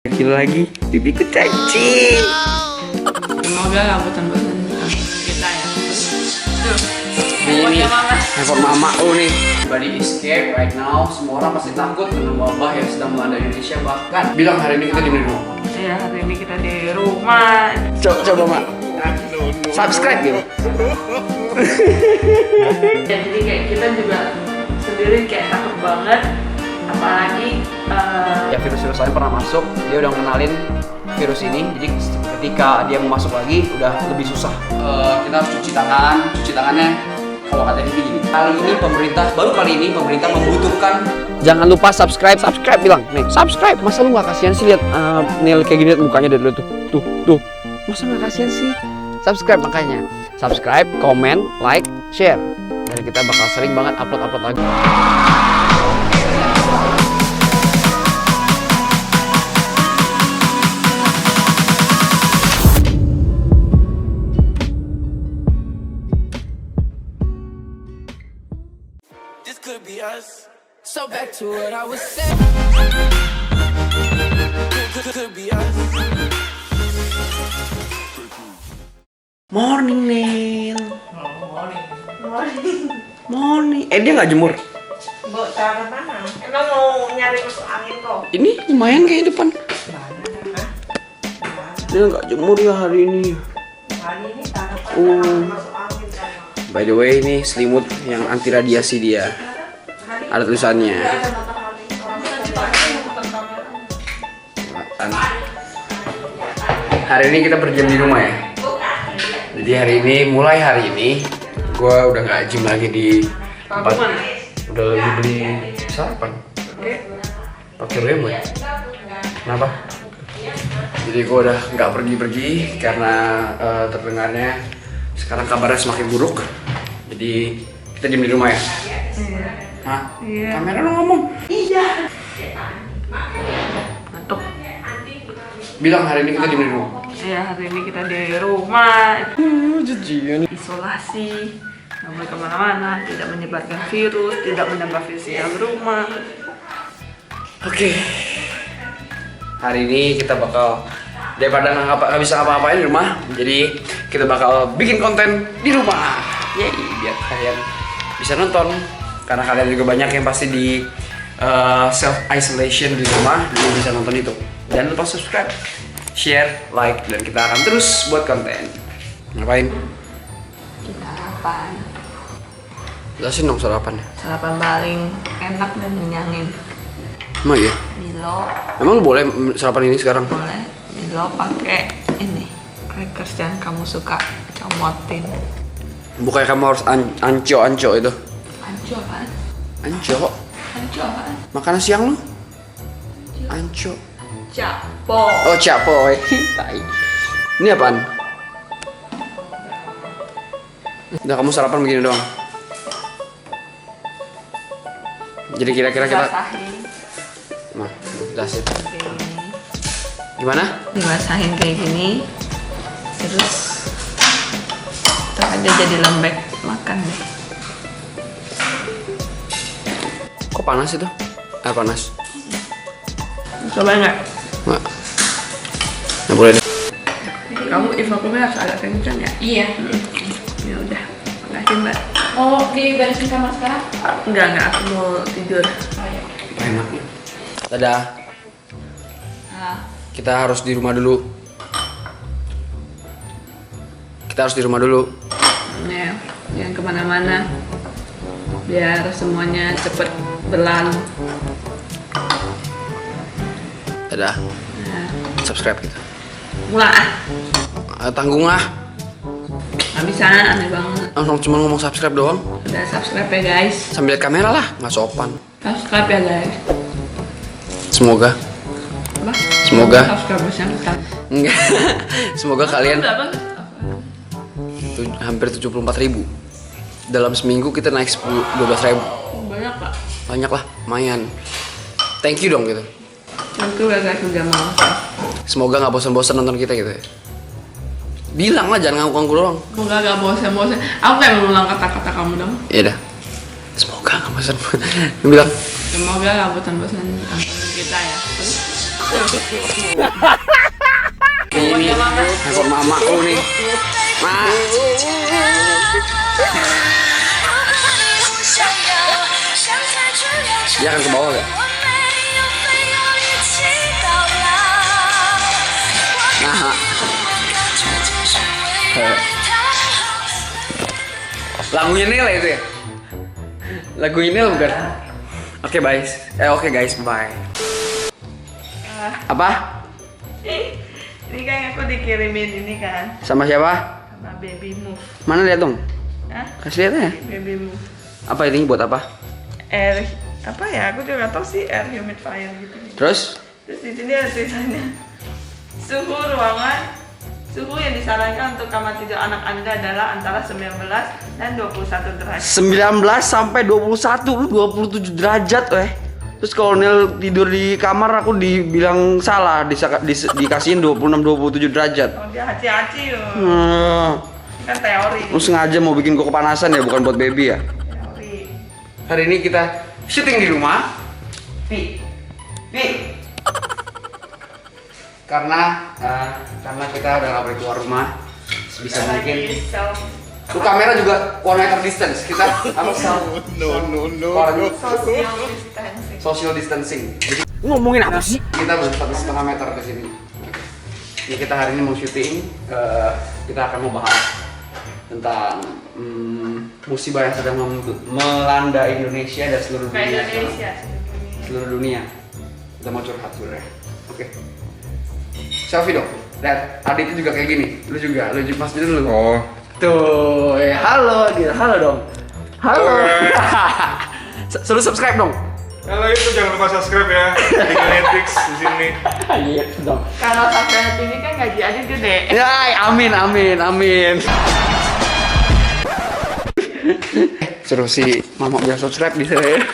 Kilo lagi, pipiku cacing. Semoga gak bosan-bosan kita ya. Tuh, Ini handphone mama lu nih. Body escape right now. Semua orang pasti takut dengan wabah yang sedang melanda Indonesia. Bahkan bilang hari ini kita di rumah. Iya, hari ini kita di rumah. Coba mak. Subscribe gitu. Ya, jadi kayak kita juga sendiri kayak takut banget. Apalagi Ya virus-virus lain pernah masuk, dia udah kenalin virus ini. Jadi ketika dia mau masuk lagi udah lebih susah. Kita harus cuci tangan. Cuci tangannya kalau kata dia gini. Baru kali ini pemerintah membutuhkan. Jangan lupa subscribe bilang nih subscribe. Masa lu nggak kasihan sih lihat Neil kayak gini, lihat mukanya dari dulu tuh. Masa nggak kasihan sih? Subscribe makanya. Subscribe, comment, like, share. Dan kita bakal sering banget upload lagi. Could be us. So back to what I was saying. Could be us. Morning Neil. Morning. Dia nggak jemur. Mbok taruh mana? Emang mau nyari masuk angin kok? Ini lumayan kayak depan. Dia nggak jemur ya hari ini. Hari ini taruh masuk angin kan? By the way, ini selimut yang anti radiasi dia. Ada tulisannya. Hari ini kita berjam di rumah ya. Jadi mulai hari ini, gue udah nggak gym lagi di tempat. Udah lagi beli sarapan. Pakai BMW. Kenapa? Jadi gue udah nggak pergi-pergi karena terdengarnya sekarang kabarnya semakin buruk. Jadi kita diem di rumah ya. Hah? Iya. Kamera lo ngomong. Iya. Ngantuk. Bilang hari ini kita diem di rumah. Iya, hari ini kita di rumah. Jajan. Isolasi, nggak boleh kemana-mana, tidak menyebarkan virus, tidak menambah virus di dalam rumah. Oke. Hari ini kita bakal daripada nggak bisa ngapa-ngapain di rumah, jadi kita bakal bikin konten di rumah. Yeay, biar kalian bisa nonton. Karena kalian juga banyak yang pasti di self isolation di rumah, jadi bisa nonton itu. Jangan lupa subscribe, share, like, dan kita akan terus buat konten. Ngapain? Kita apa? Jelasin dong sarapannya. Sarapan paling enak dan menyenangin. Emang iya? Milo, Emang lu boleh sarapan ini sekarang? boleh. Milo pakai ini crackers yang kamu suka comotin. Bukannya kamu harus anco itu? Anco apaan? Anco? Anco apaan? Makanan siang lu? Anco. Capo. Oh, capoy. Tai. Ini apaan? Udah kamu sarapan begini doang. Jadi kira-kira kita Dibasahin Nah, jelasin. kayak gini. Gimana? Dibasahin kayak gini. Terus aja jadi lembek, makan deh. Kok panas itu? Panas. Coba nggak? Nggak. Nggak boleh deh. Kamu evakuasinya harus agak kencang ya? Iya. Ya udah, makasih mbak. Mau diberesin kamar sekarang? Enggak, aku mau tidur. Oh iya. Enak. Dadah. Nah, Kita harus di rumah dulu. Ya, jangan kemana-mana. Biar semuanya cepet berlalu. Dadah. Nah, Subscribe kita. mulai. Tanggung lah. Nggak bisa, aneh banget. Cuma ngomong subscribe doang. Udah subscribe ya guys. Sambil lihat kamera lah, nggak sopan. Subscribe ya guys. Semoga. Apa? Semoga. Subscribe bersama. Enggak. Semoga kalian Berapa? hampir 74.000. Dalam seminggu kita naik 12.000. Banyak pak. Banyak lah, lumayan. Thank you dong gitu. Tentu ya guys udah mau. Semoga nggak bosan-bosan nonton kita gitu ya. Bilang lah, jangan ngaku-ngaku doang. Semoga gak bosan-bosan. Aku kayak mengulang kata-kata kamu dong. Iya dah. Semoga nggak bosan. Bilang. Semoga gak bosan-bosan nonton kita ya. Terus Ini handphone mamaku nih. Ma. Dia akan ke bawah gak? Nah. Lagunya Nel itu ya? Lagunya Nel bukan? Oke guys, guys, bye. Apa? Ini kan aku dikirimin ini kan Sama siapa? sama Baby Move. Mana lihat dong? Hah? Kasih lihat ya. Baby Move. Apa ini buat apa? Air apa ya? Aku juga nggak tahu sih, air humidifier gitu. Terus? Terus di sini ada tulisannya suhu ruangan. Suhu yang disarankan untuk kamar tidur anak Anda adalah antara 19 dan 21 derajat. 19 sampai 21, lu 27 derajat Terus kalau Nel tidur di kamar aku dibilang salah, dikasihin 26-27 derajat. Oh, dia hati-hati loh. Kan teori. Lu sengaja mau bikin gua kepanasan ya, bukan buat baby ya? Teori. Hari ini kita syuting di rumah. Pi. Karena kita udah nggak boleh keluar rumah, sebisa mungkin. Lu kamera juga 1 meter distance. Kita apa social distancing. Jadi, ngomongin apa sih? Kita ber1,5 meter ke sini. Ini kita hari ini mau syuting. Kita akan mau bahas tentang musibah yang sedang melanda Indonesia dan seluruh dunia. Seluruh dunia. Kita mau curhat sebenarnya. Oke. Selfie dong. Lihat, Adit itu juga kayak gini. Lu juga Mas Dil lu. Oh. Tuh, halo dia, halo dong. Halo. Suruh subscribe dong. Kalau itu jangan lupa subscribe ya di Genetics di sini. Iya dong. Kalau sampai ini kan gaji aja gede. Ya, amin. Suruh si Mama biar subscribe bisa ya.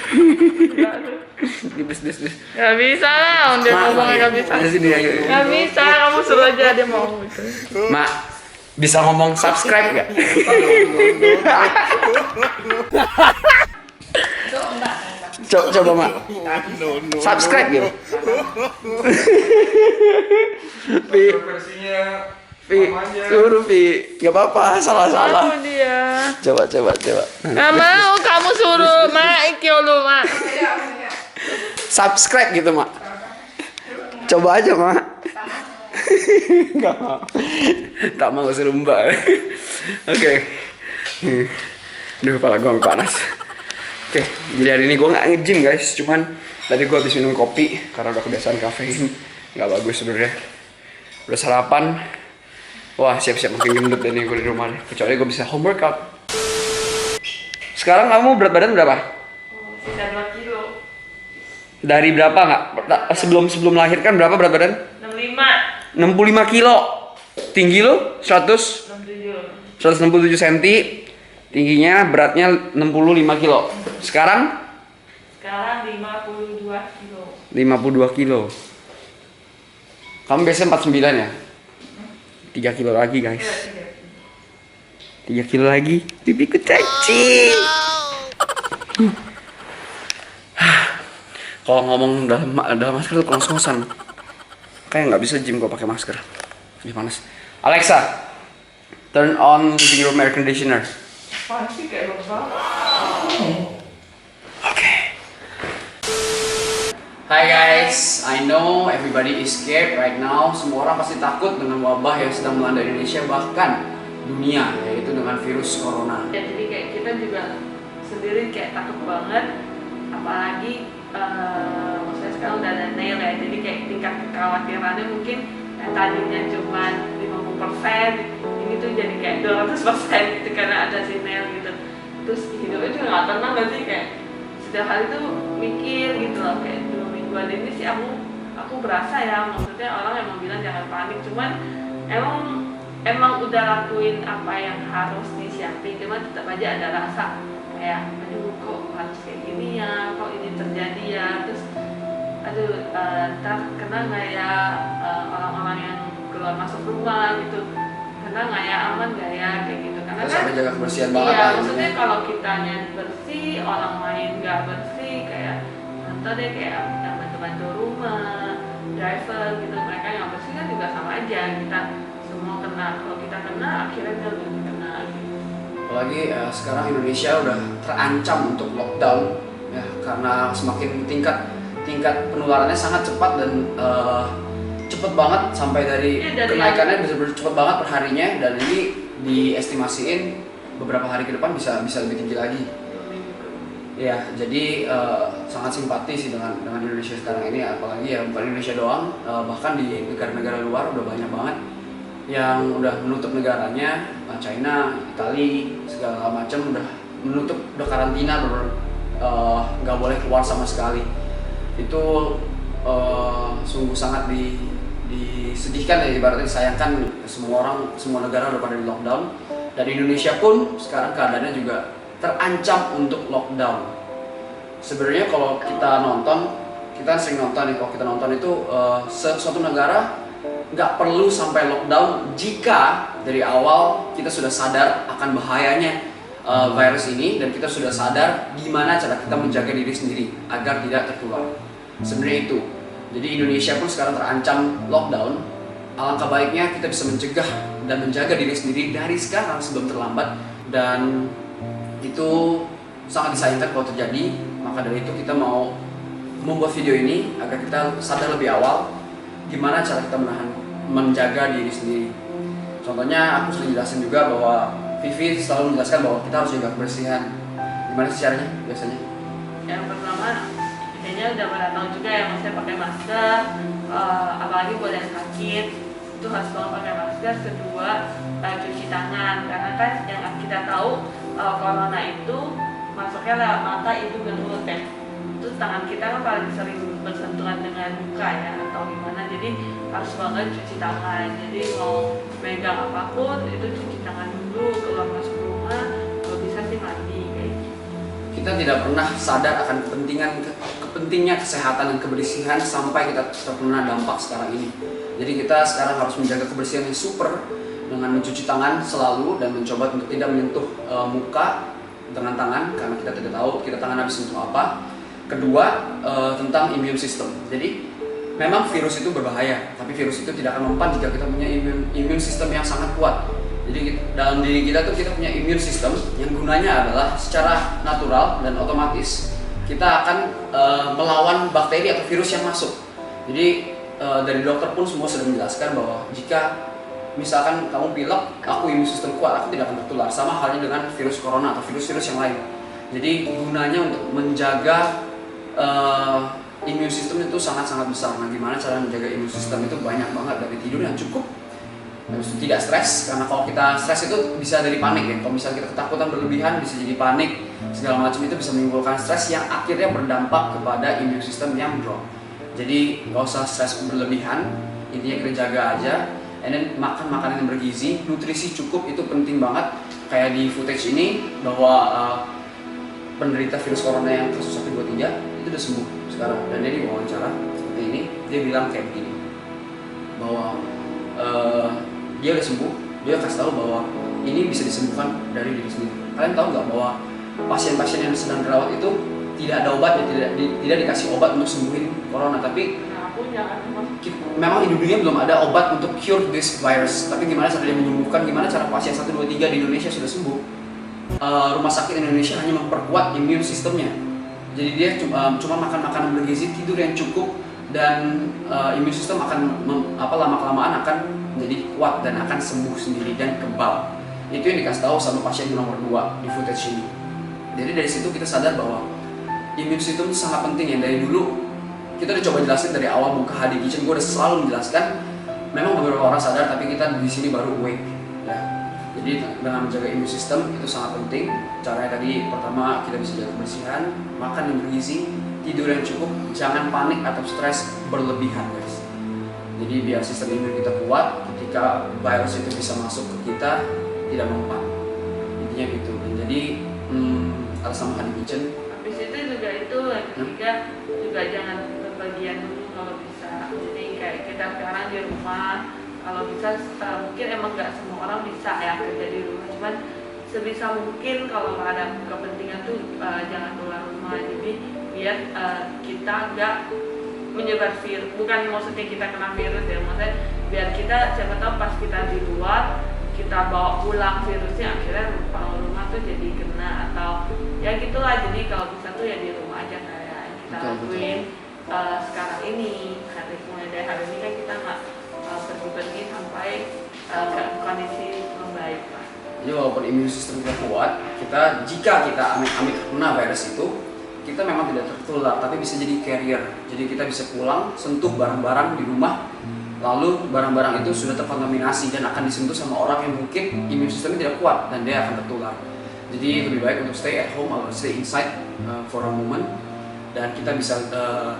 Bis. Gak bisa lah, dia ngomongnya gak bisa. Ada sini ayo. Gak bisa, kamu suruh aja dia mau gitu. Mak, bisa ngomong subscribe gak? Coba Mak. Subscribe gitu. Versinya Suruh Pi. Gak apa-apa, salah. Mau dia. Coba. Gak mau, kamu suruh Mak, ikio lu Mak. Subscribe gitu Mak. Coba aja Mak. Gak mau. Tak mau suruh Mbak. Oke. Aduh, kepala gue panas. Oke, jadi hari ini gue gak nge-gym guys. Cuman tadi gue habis minum kopi karena udah kebiasaan kafein. Gak bagus sebenarnya. Udah sarapan. Wah, siap-siap makin gendut deh nih gue di rumah nih. Kecuali gue bisa home workout. Sekarang kamu berat badan berapa? Sisa 2 kilo. Dari berapa nggak? Sebelum lahirkan berapa berat badan? 65. 65 kilo. Tinggi lu? 67. 167 cm. Tingginya, beratnya 65 kilo. Sekarang? Sekarang 52 kilo. 52 kilo. Kamu biasanya 49 ya? 3 kilo lagi guys. 3 kilo lagi. Pipiku cacing. Kalau ngomong dalam masker tuh kos-kosan. Kayak nggak bisa gym kalau pakai masker. Lebih panas. Alexa, turn on the room air conditioner. Pasti kayak bapak. Okay. Hi guys, I know everybody is scared right now. Semua orang pasti takut dengan wabah yang sedang melanda Indonesia bahkan dunia, yaitu dengan virus corona. Ya, jadi kayak kita juga sendiri kayak takut banget, apalagi maksudnya sekarang udah ada nail ya, jadi kayak tingkat kekhawatirannya mungkin yang tadinya cuma 50%, ini tuh jadi kayak 200% gitu karena ada si nail gitu. Terus hidupnya juga nggak tenang gak sih, kayak setiap hari tuh mikir gitu loh, kayak 2 mingguan ini sih aku berasa ya, maksudnya orang emang bilang jangan panik, cuman emang udah lakuin apa yang harus disiapin, cuman tetap aja ada rasa kayak aduh kok harus kayak gini ya, kok ini terjadi ya, terus aduh ntar kena nggak ya orang-orang yang keluar masuk rumah gitu, kena nggak ya, aman nggak ya, kayak gitu. Karena Terus kan sampai jaga kebersihan banget iya, lah maksudnya ini. kalau kitanya bersih, orang lain nggak bersih, kayak ntar deh kayak yang bantu-bantu rumah, driver gitu, mereka yang bersih kan juga sama aja, kita semua kena. Kalau kita kena akhirnya dia lebih kena gitu. Apalagi sekarang Indonesia udah terancam untuk lockdown ya, karena semakin tingkat penularannya sangat cepat dan cepet banget, sampai dari kenaikannya bisa cepat banget perharinya, dan ini diestimasiin beberapa hari ke depan bisa lebih tinggi lagi. Ya, jadi sangat simpati sih dengan Indonesia sekarang ini, apalagi ya bukan Indonesia doang, bahkan di negara-negara luar udah banyak banget yang udah menutup negaranya, China, Italia, segala macam udah menutup, udah karantina, nggak boleh keluar sama sekali. Itu sungguh sangat disedihkan ya, ibaratnya disayangkan. Semua negara udah pada di lockdown, dan Indonesia pun sekarang keadaannya juga terancam untuk lockdown. Sebenarnya kalau kita sering nonton ya, kalau kita nonton itu suatu negara nggak perlu sampai lockdown jika dari awal kita sudah sadar akan bahayanya virus ini, dan kita sudah sadar gimana cara kita menjaga diri sendiri agar tidak tertular. Sebenarnya itu. Jadi Indonesia pun sekarang terancam lockdown. Alangkah baiknya kita bisa mencegah dan menjaga diri sendiri dari sekarang sebelum terlambat, dan itu sangat disayangkan kalau terjadi. Maka dari itu kita mau membuat video ini agar kita sadar lebih awal gimana cara kita menjaga diri sendiri. Contohnya aku sudah jelasin juga bahwa Vivi selalu menjelaskan bahwa kita harus jaga kebersihan. Gimana sih caranya biasanya? Yang pertama, kayaknya udah pada tahu juga ya, maksudnya pakai masker, apalagi buat yang sakit itu harus selalu pakai masker. Kedua, cuci tangan, karena kan yang kita tahu corona itu masuknya lewat mata, hidung, dan mulut ya. Itu tangan kita kan paling sering bersentuhan dengan muka ya, atau gimana, jadi harus banget cuci tangan. Jadi mau megang apapun itu cuci tangan dulu, keluar masuk rumah, kalau bisa sih mandi kayak gitu. Kita tidak pernah sadar akan pentingnya kesehatan dan kebersihan sampai kita terkena dampak sekarang ini. Jadi kita sekarang harus menjaga kebersihan yang super dengan mencuci tangan selalu dan mencoba untuk tidak menyentuh muka dengan tangan, karena kita tidak tahu kita tangan habis sentuh apa. Kedua, tentang immune system. Jadi memang virus itu berbahaya, tapi virus itu tidak akan mempan jika kita punya immune system yang sangat kuat. Jadi dalam diri kita tuh kita punya immune system yang gunanya adalah secara natural dan otomatis kita akan melawan bakteri atau virus yang masuk. Jadi dari dokter pun semua sudah menjelaskan bahwa jika misalkan kamu pilek, aku immune system kuat, aku tidak akan tertular. Sama halnya dengan virus corona atau virus-virus yang lain. Jadi gunanya untuk menjaga immune system itu sangat-sangat besar. Nah, gimana cara menjaga immune system itu banyak banget, dari tidur yang cukup, terus tidak stres, karena kalau kita stres itu bisa dari panik ya. Kalau misalnya kita ketakutan berlebihan bisa jadi panik, segala macam itu bisa menimbulkan stres yang akhirnya berdampak kepada immune system yang drop. Jadi nggak usah stres berlebihan, intinya kita jaga aja. And then makan makanan yang bergizi, nutrisi cukup itu penting banget. Kayak di footage ini bahwa penderita virus corona yang kasus 1, 2, 3 itu udah sembuh sekarang, dan dia diwawancara seperti ini, dia bilang kayak begini bahwa dia udah sembuh. Dia kasih tahu bahwa ini bisa disembuhkan dari diri sendiri. Kalian tahu nggak bahwa pasien-pasien yang sedang dirawat itu tidak ada obat, tidak dikasih obat untuk sembuhin corona, tapi memang di dunia belum ada obat untuk cure this virus. Tapi gimana cara dia menyembuhkan, gimana cara pasien 1, 2, 3 di Indonesia sudah sembuh. Rumah sakit Indonesia hanya memperkuat immune sistemnya. Jadi dia cuma makan makanan bergizi, tidur yang cukup, dan immune system akan lama-kelamaan akan menjadi kuat dan akan sembuh sendiri dan kebal. Itu yang dikasih tahu sama pasien nomor 2 di footage ini. Jadi dari situ kita sadar bahwa immune system itu sangat penting ya. Dari dulu kita udah coba jelasin dari awal buka HD Kitchen, gue udah selalu menjelaskan. Memang beberapa orang sadar, tapi kita di sini baru awake ya. Jadi dengan menjaga immune system itu sangat penting. Caranya tadi, pertama kita bisa jaga kebersihan, makan yang bergizi, tidur yang cukup, jangan panik atau stres berlebihan guys. Jadi biar sistem imun kita kuat, ketika virus itu bisa masuk ke kita tidak mempan. Intinya gitu. Dan jadi atas nama HD Kitchen. Habis itu juga itu yang ketiga juga jangan berpergian dulu kalau bisa. Jadi kayak kita sekarang di rumah, kalau bisa mungkin emang nggak semua orang bisa ya kerja di rumah, cuman sebisa mungkin kalau ada kepentingan tuh jangan keluar rumah. Jadi biar kita nggak menyebar virus, bukan maksudnya kita kena virus ya, maksudnya biar kita siapa tahu pas kita di luar kita bawa pulang virusnya, akhirnya rumah tuh jadi kena atau ya gitulah. Jadi kalau bisa tuh ya di rumah aja kayak yang kita lakuin sekarang ini. Mulai dari hari ini kan kita nggak pergi-pergi sampai kondisi membaik lah. Jadi walaupun imun sistem kita kuat, jika kita amit-amit kena virus itu, kita memang tidak tertular, tapi bisa jadi carrier. Jadi kita bisa pulang, sentuh barang-barang di rumah, lalu barang-barang itu sudah terkontaminasi dan akan disentuh sama orang yang mungkin imun sistemnya tidak kuat dan dia akan tertular. Jadi lebih baik untuk stay at home atau stay inside for a moment. Dan kita bisa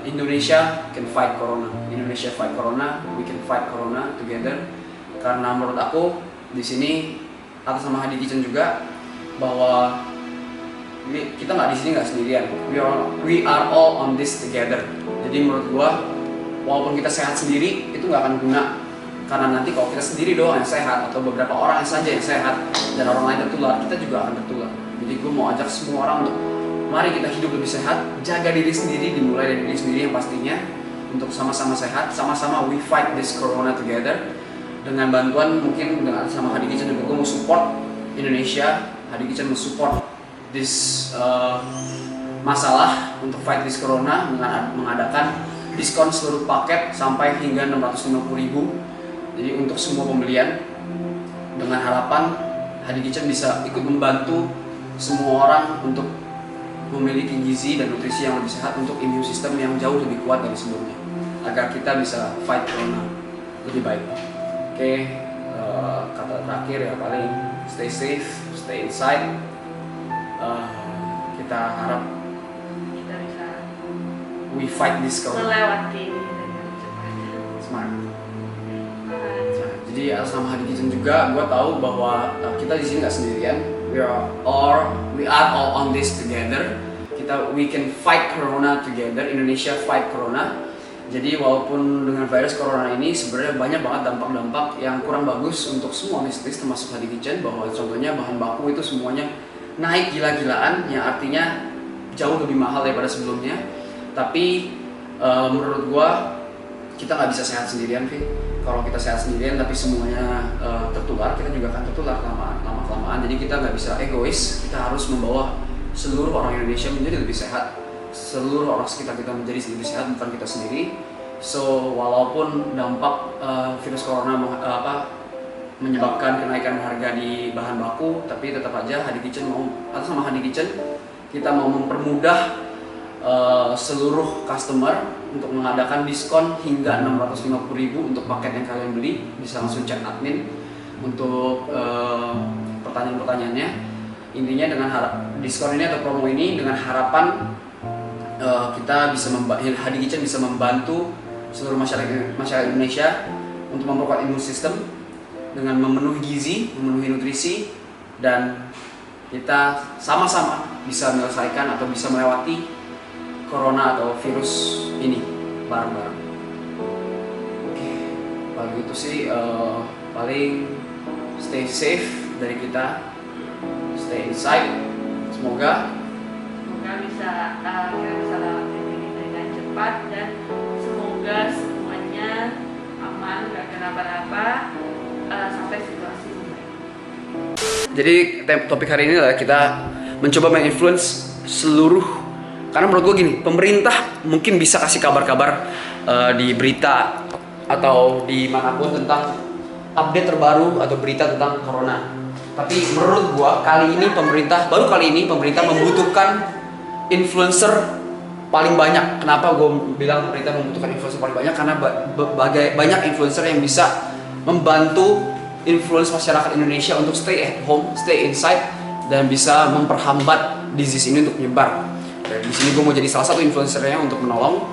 Indonesia can fight corona. Indonesia fight corona, we can fight corona together. Karena menurut aku di sini atas nama Hadi Kitchen juga bahwa kita nggak di sini nggak sendirian. We are all on this together. Jadi menurut gua walaupun kita sehat sendiri itu nggak akan guna, karena nanti kalau kita sendiri doang yang sehat atau beberapa orang saja yang sehat dan orang lain tertular, kita juga akan tertular. Jadi gua mau ajak semua orang untuk mari kita hidup lebih sehat, jaga diri sendiri, dimulai dari diri sendiri yang pastinya, untuk sama-sama sehat, sama-sama we fight this corona together. Dengan bantuan mungkin dengan sama Hadi Kitchen juga gue mau support Indonesia, Hadi Kitchen mau support this masalah untuk fight this corona dengan mengadakan diskon seluruh paket sampai hingga 650.000. Jadi untuk semua pembelian, dengan harapan Hadi Kitchen bisa ikut membantu semua orang untuk memiliki gizi dan nutrisi yang lebih sehat untuk imun sistem yang jauh lebih kuat dari sebelumnya, agar kita bisa fight corona lebih baik. Oke, kata terakhir ya paling stay safe, stay inside. Kita harap Kita bisa we fight this corona. melewati ini dengan cepat. Smart. Jadi atas nama Hadi Kitchen juga, gue tahu bahwa kita di sini nggak sendirian. We are all on this together. We can fight corona together. Indonesia fight corona. Jadi walaupun dengan virus corona ini sebenarnya banyak banget dampak-dampak yang kurang bagus untuk semua bisnis termasuk Hadi Kitchen, bahwa contohnya bahan baku itu semuanya naik gila-gilaan, yang artinya jauh lebih mahal daripada sebelumnya. Tapi menurut gua kita nggak bisa sehat sendirian, Vi. Kalau kita sehat sendirian tapi semuanya tertular, kita juga akan tertular lama-kelamaan. Jadi kita nggak bisa egois, kita harus membawa seluruh orang Indonesia menjadi lebih sehat. Seluruh orang sekitar kita menjadi lebih sehat, bukan kita sendiri. So walaupun dampak virus corona menyebabkan kenaikan harga di bahan baku, tapi tetap aja Hadi Kitchen mau, atas nama Hadi Kitchen kita mau mempermudah seluruh customer untuk mengadakan diskon hingga 650.000 untuk paket yang kalian beli. Bisa langsung chat admin untuk pertanyaan-pertanyaannya. Intinya dengan diskon ini atau promo ini dengan harapan kita bisa Hadi Kitchen bisa membantu seluruh masyarakat Indonesia untuk memperkuat imun sistem dengan memenuhi gizi, memenuhi nutrisi, dan kita sama-sama bisa menyelesaikan atau bisa melewati corona atau virus ini bareng-bareng. Oke, paling itu sih paling stay safe dari kita, stay inside. Semoga kita bisa lewatin ini dengan cepat, dan semoga semuanya aman, gak kenapa-napa sampai situasi membaik. Jadi topik hari ini adalah kita mencoba menginfluence seluruh, karena menurut gue gini, pemerintah mungkin bisa kasih kabar-kabar di berita atau di manapun tentang update terbaru atau berita tentang corona. Tapi menurut gue baru kali ini pemerintah membutuhkan influencer paling banyak. Kenapa gue bilang pemerintah membutuhkan influencer paling banyak? Karena banyak influencer yang bisa membantu influence masyarakat Indonesia untuk stay at home, stay inside, dan bisa memperhambat disease ini untuk menyebar. Dan di sini gue mau jadi salah satu influencernya untuk menolong,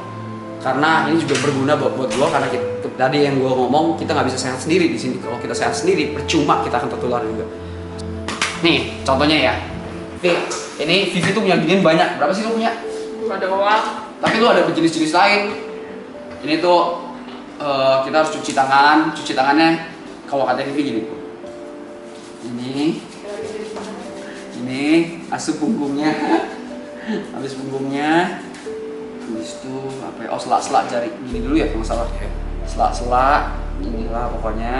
karena ini juga berguna buat gue, karena tadi yang gue ngomong, kita nggak bisa sehat sendiri di sini. Kalau kita sehat sendiri, percuma kita akan tertular juga. Nih contohnya ya, ini Vivi tuh punya begini banyak. Berapa sih lu punya? Gua doang. Tapi lu ada jenis-jenis lain. Ini tuh kita harus cuci tangan. Cuci tangannya kalau kata Vivi gini. Ini asup punggungnya. Habis punggungnya Habis itu apa ya? Oh, selak-selak jari gini dulu ya kalau nggak salah. Selak-selak inilah pokoknya.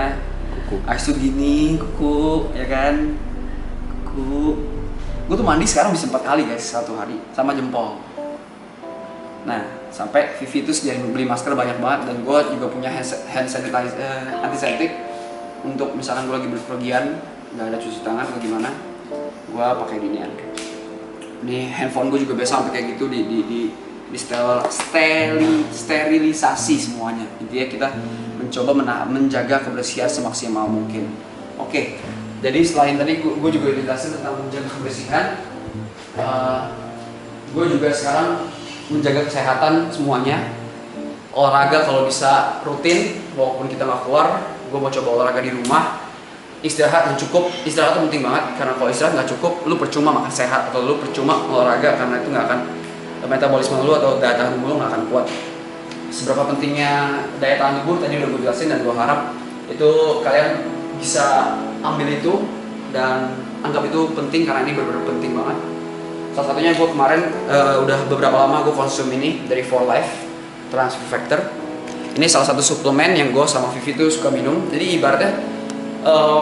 Habis itu gini kuku ya kan. Kuku. Gue tuh mandi sekarang bisa 4 kali guys satu hari sama jempol. Nah sampai Vivi itu sediain beli masker banyak banget, dan gue juga punya hand sanitizer antiseptik untuk misalkan gue lagi berpergian nggak ada cuci tangan atau gimana, gue pakai ginian. Ini handphone gue juga biasa sampai kayak gitu di sterilisasi semuanya. Intinya kita mencoba menjaga kebersihan semaksimal mungkin. Oke, jadi selain tadi gue juga jelasin tentang menjaga kebersihan, gue juga sekarang menjaga kesehatan semuanya. Olahraga kalau bisa rutin, walaupun kita nggak keluar. Gue mau coba olahraga di rumah. Istirahat yang cukup, istirahat itu penting banget, karena kalau istirahat nggak cukup, lu percuma makan sehat atau lu percuma olahraga, karena itu nggak akan metabolisme lu atau daya tahan tubuh lu nggak akan kuat. Seberapa pentingnya daya tahan tubuh tadi udah gue jelasin, dan gue harap itu kalian bisa ambil itu dan anggap itu penting, karena ini benar-benar penting banget. Salah satunya gue kemarin udah beberapa lama gue konsum ini dari For Life Transfer Factor. Ini salah satu suplemen yang gue sama Vivi tuh suka minum. Jadi ibaratnya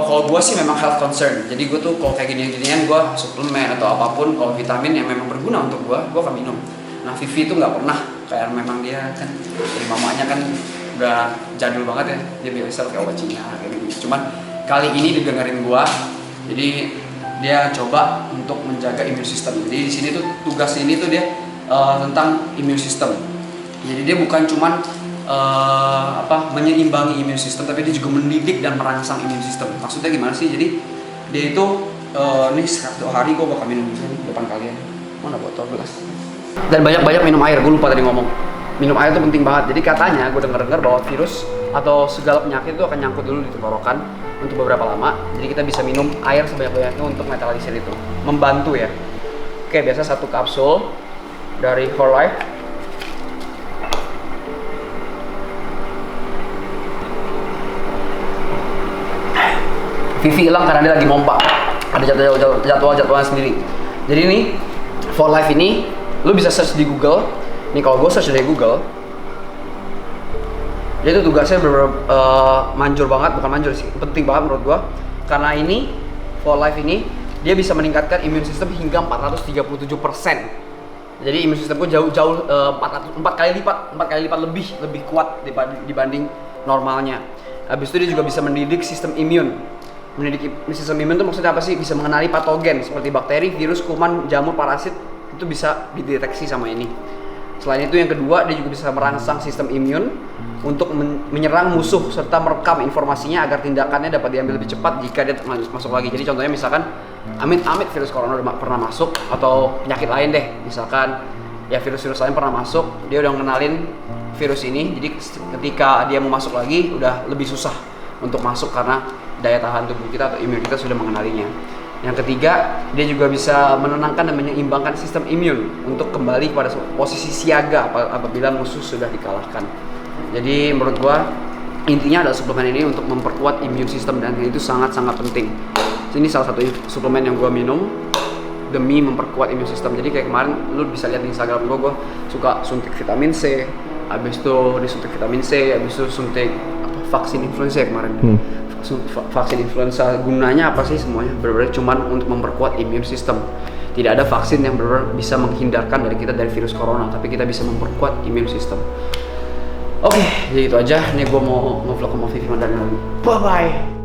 kalau gue sih memang health concern. Jadi gue tuh kalau kayak gini-ginian gue suplemen atau apapun, kalau vitamin yang memang berguna untuk gue akan minum. Nah Vivi tuh nggak pernah, kayak memang dia kan dari mamanya kan udah jadul banget ya. Dia biasa kayak obat Cina kayak gitu. Cuman kali ini didengerin gue, jadi dia coba untuk menjaga imun sistem. Jadi di sini tuh tugas ini tuh dia tentang imun sistem. Jadi dia bukan cuman menyeimbangi imun sistem, tapi dia juga mendidik dan merangsang imun sistem. Maksudnya gimana sih? Jadi dia itu nih satu hari gue bakal minum di depan kalian. Mana botol gelas? Dan banyak-banyak minum air. Gue lupa tadi ngomong. Minum air itu penting banget. Jadi katanya gue dengar bahwa virus atau segala penyakit itu akan nyangkut dulu di tenggorokan untuk beberapa lama. Jadi kita bisa minum air sebanyak-banyaknya untuk netralisir itu. Membantu ya. Oke, biasa 1 kapsul dari For Life. Vivi hilang karena dia lagi mompa. Ada jadwal-jadwalnya sendiri. Jadi ini For Life ini lu bisa search di Google. Nih kalau gue search dari Google, dia itu tugasnya bener-bener manjur banget, bukan manjur sih, penting banget menurut gue. Karena ini For Life ini dia bisa meningkatkan imun sistem hingga 437%. Jadi imun sistem gue jauh 4 kali lipat lebih kuat dibanding normalnya. Habis itu dia juga bisa mendidik sistem imun. Mendidik sistem imun itu maksudnya apa sih? Bisa mengenali patogen seperti bakteri, virus, kuman, jamur, parasit, itu bisa dideteksi sama ini. Selain itu yang kedua, dia juga bisa merangsang sistem imun untuk menyerang musuh serta merekam informasinya agar tindakannya dapat diambil lebih cepat jika dia masuk lagi. Jadi contohnya misalkan amit-amit virus corona udah pernah masuk, atau penyakit lain deh, misalkan ya virus-virus lain pernah masuk, dia udah ngenalin virus ini. Jadi ketika dia mau masuk lagi udah lebih susah untuk masuk karena daya tahan tubuh kita atau imun kita sudah mengenalinya. Yang ketiga, dia juga bisa menenangkan dan menyeimbangkan sistem imun untuk kembali pada posisi siaga apabila musuh sudah dikalahkan. Jadi menurut gua intinya adalah suplemen ini untuk memperkuat imun sistem, dan itu sangat-sangat penting. Ini salah satu suplemen yang gua minum demi memperkuat imun sistem. Jadi kayak kemarin lu bisa lihat di Instagram gua suka suntik vitamin C, habis itu disuntik vitamin C, habis itu suntik vaksin influenza ya kemarin. Vaksin influenza gunanya apa sih? Semuanya benar-benar cuman untuk memperkuat imun sistem. Tidak ada vaksin yang benar-benar bisa menghindarkan dari kita dari virus corona, tapi kita bisa memperkuat imun sistem. Oke, jadi itu aja. Nih gue mau nge-vlog sama Vivi Mandani lagi. Bye bye.